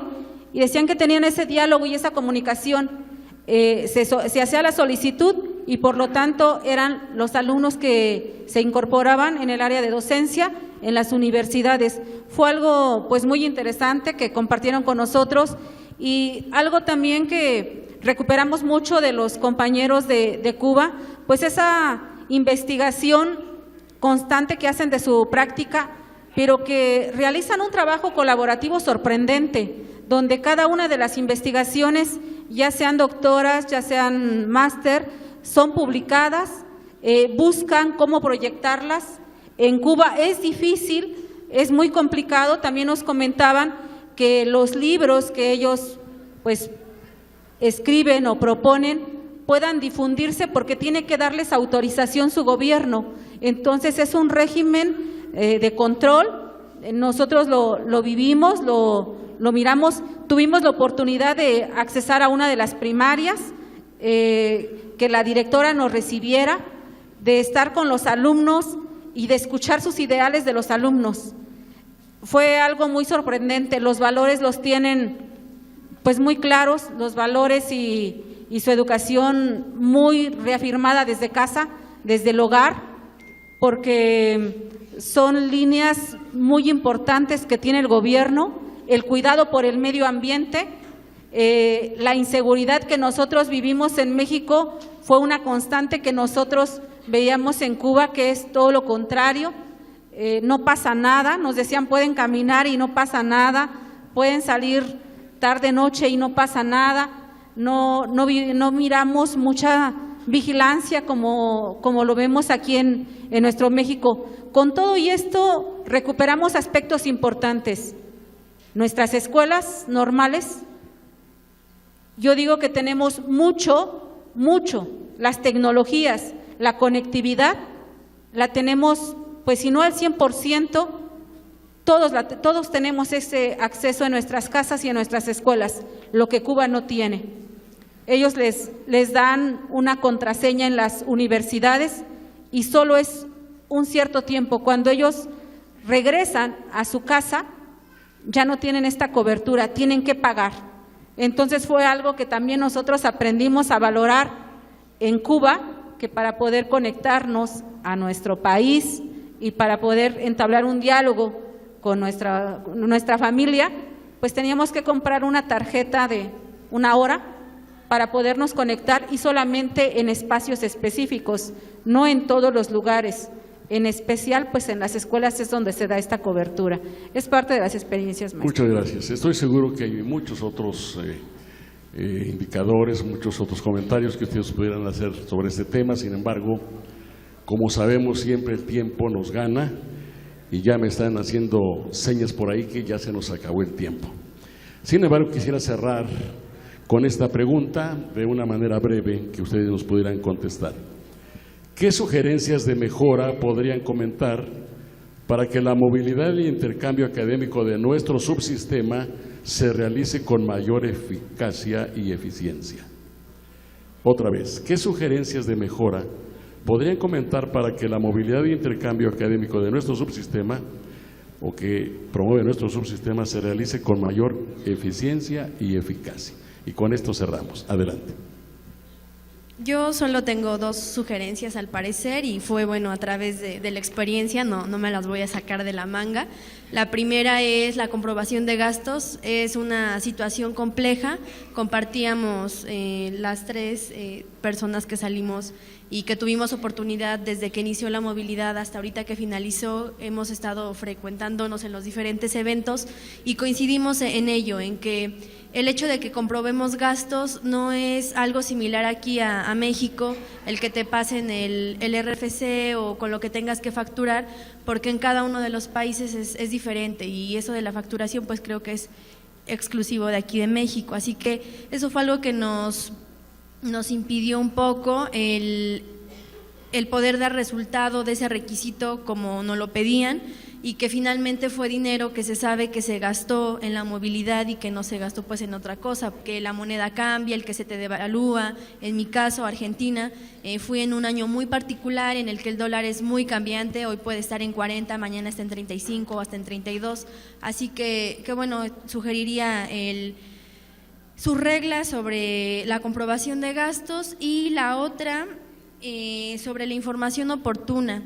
y decían que tenían ese diálogo y esa comunicación. Se hacía la solicitud y por lo tanto eran los alumnos que se incorporaban en el área de docencia en las universidades. Fue algo pues muy interesante que compartieron con nosotros, y algo también que recuperamos mucho de los compañeros de Cuba, pues esa investigación constante que hacen de su práctica, pero que realizan un trabajo colaborativo sorprendente, donde cada una de las investigaciones, ya sean doctoras, ya sean máster, son publicadas, buscan cómo proyectarlas. En Cuba es difícil, es muy complicado. También nos comentaban que los libros que ellos pues escriben o proponen puedan difundirse porque tiene que darles autorización su gobierno. Entonces es un régimen de control. Nosotros lo vivimos, lo miramos. Tuvimos la oportunidad de accesar a una de las primarias, que la directora nos recibiera, de estar con los alumnos y de escuchar sus ideales de los alumnos. Fue algo muy sorprendente. Los valores los tienen pues muy claros, los valores y su educación muy reafirmada desde casa, desde el hogar, porque son líneas muy importantes que tiene el gobierno: el cuidado por el medio ambiente. La inseguridad que nosotros vivimos en México fue una constante que nosotros veíamos en Cuba, que es todo lo contrario. No pasa nada, nos decían pueden caminar y no pasa nada, pueden salir tarde noche y no pasa nada. No miramos mucha vigilancia como lo vemos aquí en nuestro México. Con todo y esto recuperamos aspectos importantes. Nuestras escuelas normales, yo digo que tenemos mucho, las tecnologías, la conectividad, la tenemos, pues si no al 100%, todos tenemos ese acceso en nuestras casas y en nuestras escuelas, lo que Cuba no tiene. Ellos les dan una contraseña en las universidades y solo es un cierto tiempo. Cuando ellos regresan a su casa, ya no tienen esta cobertura, tienen que pagar. Entonces fue algo que también nosotros aprendimos a valorar en Cuba, que para poder conectarnos a nuestro país y para poder entablar un diálogo con nuestra familia, pues teníamos que comprar una tarjeta de 1 hora para podernos conectar, y solamente en espacios específicos, no en todos los lugares. En especial, pues en las escuelas es donde se da esta cobertura. Es parte de las experiencias maestras. Muchas gracias. Estoy seguro que hay muchos otros indicadores, muchos otros comentarios que ustedes pudieran hacer sobre este tema. Sin embargo, como sabemos, siempre el tiempo nos gana y ya me están haciendo señas por ahí que ya se nos acabó el tiempo. Sin embargo, quisiera cerrar con esta pregunta de una manera breve que ustedes nos pudieran contestar. ¿Qué sugerencias de mejora podrían comentar para que la movilidad y intercambio académico de nuestro subsistema se realice con mayor eficacia y eficiencia? Otra vez, ¿qué sugerencias de mejora podrían comentar para que la movilidad y intercambio académico de nuestro subsistema, o que promueve nuestro subsistema, se realice con mayor eficiencia y eficacia? Y con esto cerramos. Adelante. Yo solo tengo 2 sugerencias al parecer, y fue bueno a través de la experiencia, no me las voy a sacar de la manga. La primera es la comprobación de gastos. Es una situación compleja. Compartíamos las 3 personas que salimos y que tuvimos oportunidad desde que inició la movilidad hasta ahorita que finalizó, hemos estado frecuentándonos en los diferentes eventos y coincidimos en ello, en que el hecho de que comprobemos gastos no es algo similar aquí a México, el que te pasen el RFC o con lo que tengas que facturar, porque en cada uno de los países es diferente y eso de la facturación pues creo que es exclusivo de aquí de México, así que eso fue algo que nos impidió un poco el poder dar resultado de ese requisito como nos lo pedían, y que finalmente fue dinero que se sabe que se gastó en la movilidad y que no se gastó pues en otra cosa, que la moneda cambia, el que se te devalúa. En mi caso, Argentina, fui en un año muy particular en el que el dólar es muy cambiante, hoy puede estar en 40, mañana está en 35 o hasta en 32, así que bueno, sugeriría sus reglas sobre la comprobación de gastos y la otra sobre la información oportuna.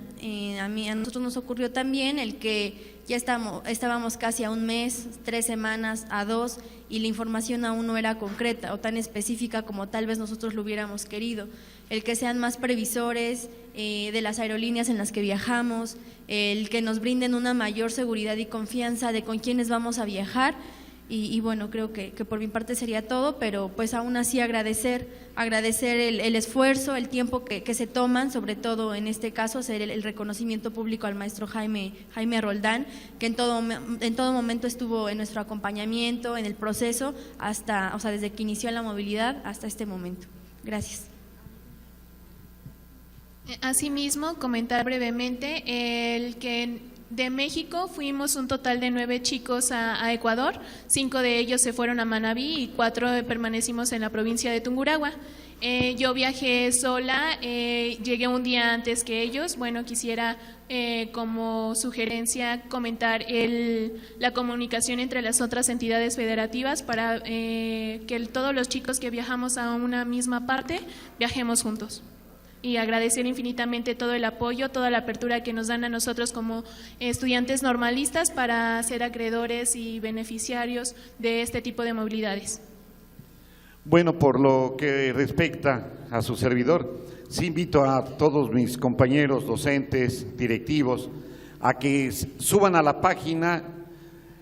A nosotros nos ocurrió también el que ya estábamos casi a un mes, 3 semanas, a 2, y la información aún no era concreta o tan específica como tal vez nosotros lo hubiéramos querido. El que sean más previsores de las aerolíneas en las que viajamos, el que nos brinden una mayor seguridad y confianza de con quiénes vamos a viajar. Y bueno, creo que por mi parte sería todo, pero pues aún así agradecer el esfuerzo, el tiempo que se toman, sobre todo en este caso hacer el reconocimiento público al maestro Jaime Roldán, que en todo momento estuvo en nuestro acompañamiento, en el proceso, desde que inició la movilidad hasta este momento. Gracias. Asimismo, comentar brevemente el que de México fuimos un total de 9 chicos a Ecuador, 5 de ellos se fueron a Manabí y 4 permanecimos en la provincia de Tungurahua. Yo viajé sola, llegué un día antes que ellos. Bueno, quisiera como sugerencia comentar la comunicación entre las otras entidades federativas para que todos los chicos que viajamos a una misma parte viajemos juntos. Y agradecer infinitamente todo el apoyo, toda la apertura que nos dan a nosotros como estudiantes normalistas para ser acreedores y beneficiarios de este tipo de movilidades. Bueno, por lo que respecta a su servidor, sí invito a todos mis compañeros docentes, directivos, a que suban a la página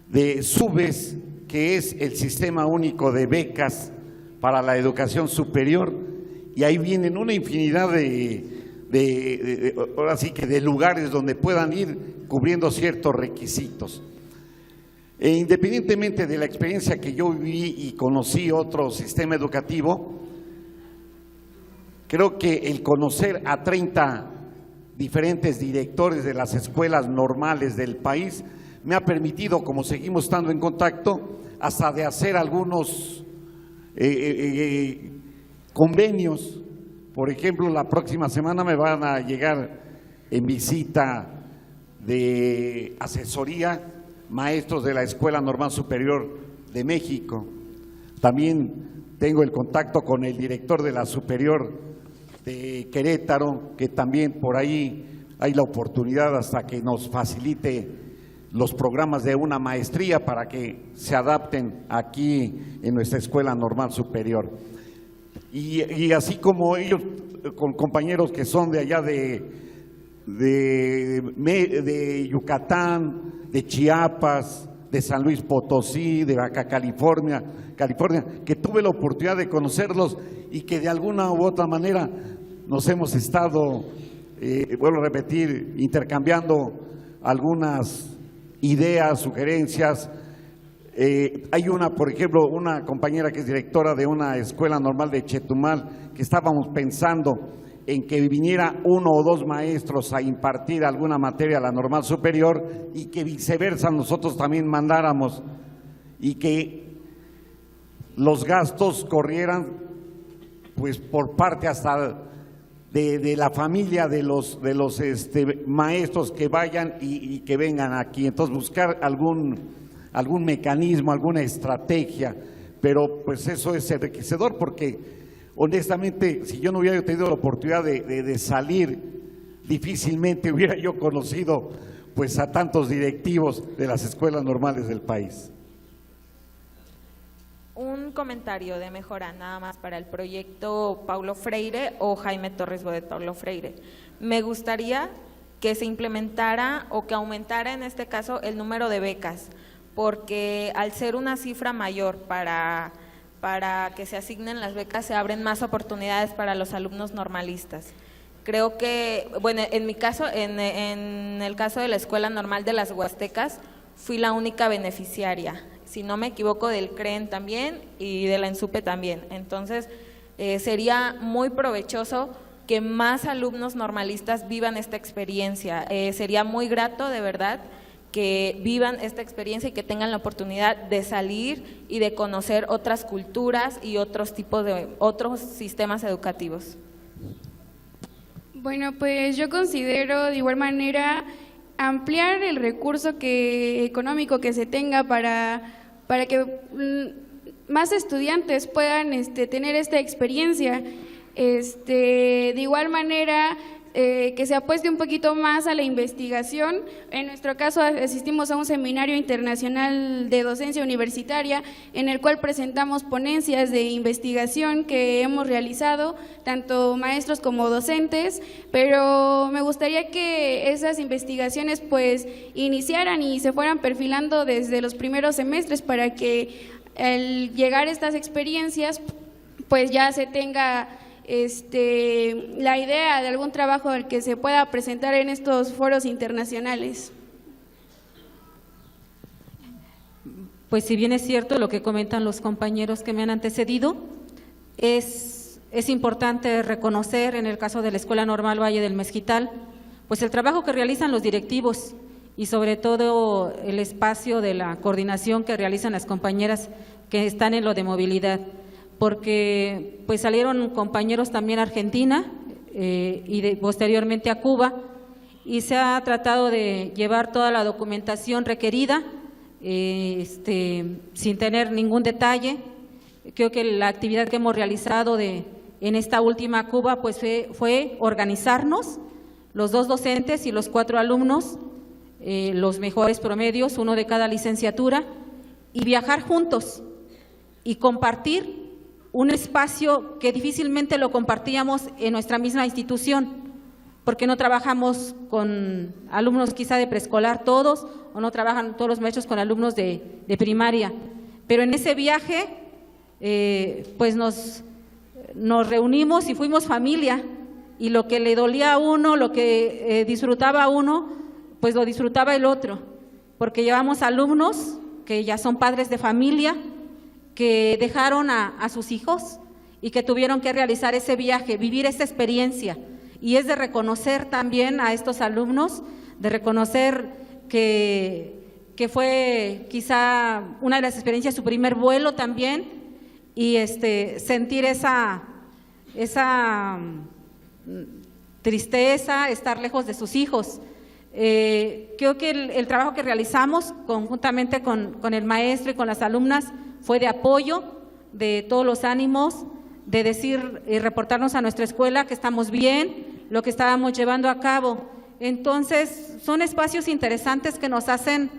de SUBES, que es el Sistema Único de Becas para la Educación Superior, y ahí vienen una infinidad ahora sí que de lugares donde puedan ir cubriendo ciertos requisitos. Independientemente de la experiencia que yo viví y conocí otro sistema educativo, creo que el conocer a 30 diferentes directores de las escuelas normales del país me ha permitido, como seguimos estando en contacto, hasta de hacer algunos convenios. Por ejemplo, la próxima semana me van a llegar en visita de asesoría maestros de la Escuela Normal Superior de México. También tengo el contacto con el director de la Superior de Querétaro, que también por ahí hay la oportunidad hasta que nos facilite los programas de una maestría para que se adapten aquí en nuestra Escuela Normal Superior. Y así como ellos, con compañeros que son de allá de Yucatán, de Chiapas, de San Luis Potosí, de Baja California, que tuve la oportunidad de conocerlos y que de alguna u otra manera nos hemos estado, vuelvo a repetir, intercambiando algunas ideas, sugerencias. Hay por ejemplo, una compañera que es directora de una escuela normal de Chetumal, que estábamos pensando en que viniera 1 o 2 maestros a impartir alguna materia a la normal superior y que viceversa nosotros también mandáramos, y que los gastos corrieran pues por parte hasta de la familia de los maestros que vayan y que vengan aquí. Entonces buscar algún mecanismo, alguna estrategia, pero pues eso es enriquecedor, porque honestamente si yo no hubiera tenido la oportunidad de salir, difícilmente hubiera yo conocido pues a tantos directivos de las escuelas normales del país. Un un comentario de mejora nada más para el proyecto Paulo Freire o Jaime Torres Bodet Paulo Freire. Me gustaría que se implementara o que aumentara en este caso el número de becas, porque al ser una cifra mayor para que se asignen las becas, se abren más oportunidades para los alumnos normalistas. Creo que, bueno, en mi caso, en el caso de la Escuela Normal de las Huastecas, fui la única beneficiaria, si no me equivoco, del CREN también y de la ENSUPE también. Entonces, sería muy provechoso que más alumnos normalistas vivan esta experiencia. Sería muy grato, de verdad, que vivan esta experiencia y que tengan la oportunidad de salir y de conocer otras culturas y otros sistemas educativos. Bueno, pues yo considero de igual manera ampliar el recurso económico que se tenga para que más estudiantes puedan tener esta experiencia. De igual manera, que se apueste un poquito más a la investigación. En nuestro caso asistimos a un seminario internacional de docencia universitaria en el cual presentamos ponencias de investigación que hemos realizado, tanto maestros como docentes, pero me gustaría que esas investigaciones pues iniciaran y se fueran perfilando desde los primeros semestres para que al llegar a estas experiencias pues ya se tenga la idea de algún trabajo al que se pueda presentar en estos foros internacionales. Pues si bien es cierto lo que comentan los compañeros que me han antecedido, es importante reconocer en el caso de la Escuela Normal Valle del Mezquital, pues el trabajo que realizan los directivos y sobre todo el espacio de la coordinación que realizan las compañeras que están en lo de movilidad, porque pues salieron compañeros también a Argentina y posteriormente a Cuba, y se ha tratado de llevar toda la documentación requerida sin tener ningún detalle. Creo que la actividad que hemos realizado en esta última Cuba pues fue organizarnos, los 2 docentes y los 4 alumnos, los mejores promedios, uno de cada licenciatura, y viajar juntos y compartir un espacio que difícilmente lo compartíamos en nuestra misma institución, porque no trabajamos con alumnos quizá de preescolar todos, o no trabajan todos los maestros con alumnos de primaria, pero en ese viaje pues nos reunimos y fuimos familia, y lo que le dolía a uno, lo que disfrutaba uno, pues lo disfrutaba el otro, porque llevamos alumnos que ya son padres de familia, que dejaron a sus hijos y que tuvieron que realizar ese viaje, vivir esa experiencia, y es de reconocer también a estos alumnos, de reconocer que fue quizá una de las experiencias, su primer vuelo también, y sentir esa tristeza, estar lejos de sus hijos. Creo que el trabajo que realizamos conjuntamente con el maestro y con las alumnas fue de apoyo, de todos los ánimos, de decir y reportarnos a nuestra escuela que estamos bien, lo que estábamos llevando a cabo. Entonces, son espacios interesantes que nos hacen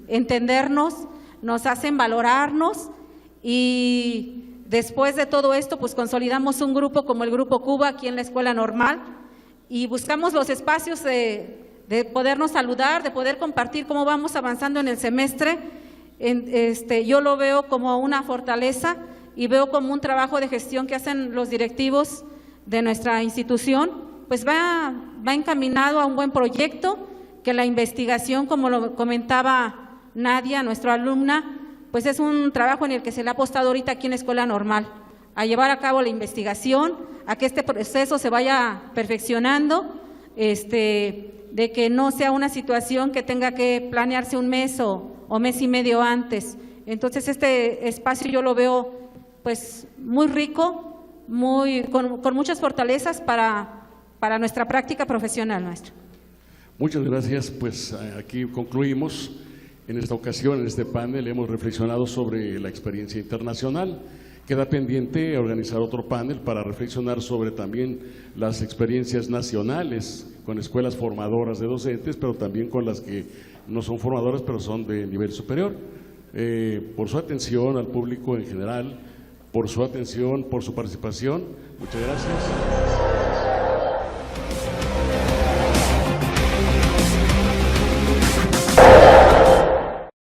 entendernos, nos hacen valorarnos, y después de todo esto, pues consolidamos un grupo como el Grupo Cuba aquí en la Escuela Normal, y buscamos los espacios de podernos saludar, de poder compartir cómo vamos avanzando en el semestre. Yo lo veo como una fortaleza y veo como un trabajo de gestión que hacen los directivos de nuestra institución, pues va encaminado a un buen proyecto, que la investigación, como lo comentaba Nadia, nuestra alumna, pues es un trabajo en el que se le ha apostado ahorita aquí en la Escuela Normal, a llevar a cabo la investigación, a que este proceso se vaya perfeccionando, de que no sea una situación que tenga que planearse un mes o mes y medio antes. Entonces este espacio yo lo veo pues muy rico, con muchas fortalezas para nuestra práctica profesional, maestro. Muchas gracias. Pues aquí concluimos. En esta ocasión, en este panel, hemos reflexionado sobre la experiencia internacional. Queda pendiente organizar otro panel para reflexionar sobre también las experiencias nacionales con escuelas formadoras de docentes, pero también con las que no son formadoras, pero son de nivel superior. por su atención, al público en general, por su atención, por su participación. Muchas gracias.